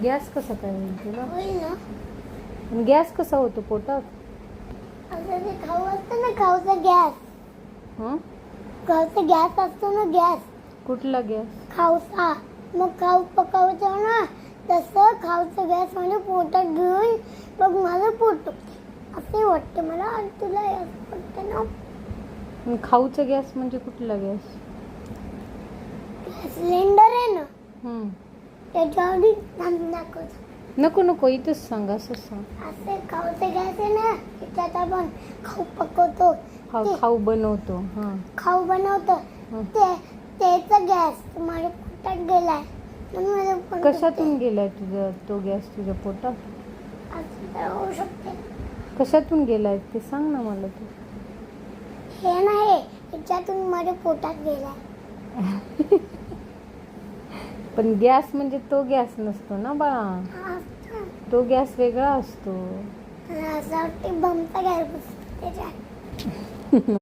Gas कसा काय होईल तुला? होईल ना. आणि गॅस कसा होतो पोटात? असं ते खाऊ असतं ना, खाऊचा गॅस. हं? खाऊचा गॅस असतो ना, गॅस कुठला गॅस? खाऊचा. मग खाऊ पकावतो ना, तसं खाऊचा गॅस म्हणजे पोटात घेऊन मग माझं पोट दुखते असे वाटते मला. आणि तुला असं वाटतं ना? आणि खाऊचा गॅस म्हणजे कुठला गॅस? सिलेंडर आहे ना, हं. त्याच्यावर दाखवतो. नको नको, इथंच सांग, असंच सांग. असे खाऊचा गॅस आहे ना, त्याच्यात आपण खाऊ पकवतो, खाऊ बनवतो. हां. खाऊ बनवतो. हं. त्याचा गॅस माझ्या पोटात गेलाय. म्हणून माझं पोट कशातून गेलाय तुझा तो गॅस तुझ्या पोटात? असं तर होऊ शकते. कशातून गेलाय ते सांग ना मला तू. हे नाही, त्याच्यातून माझ्या पोटात गेलाय. पण गॅस म्हणजे तो गॅस नसतो ना बाळा, असं तो गॅस वेगळा असतो. वाटते बंपचा गॅस त्याच्यात.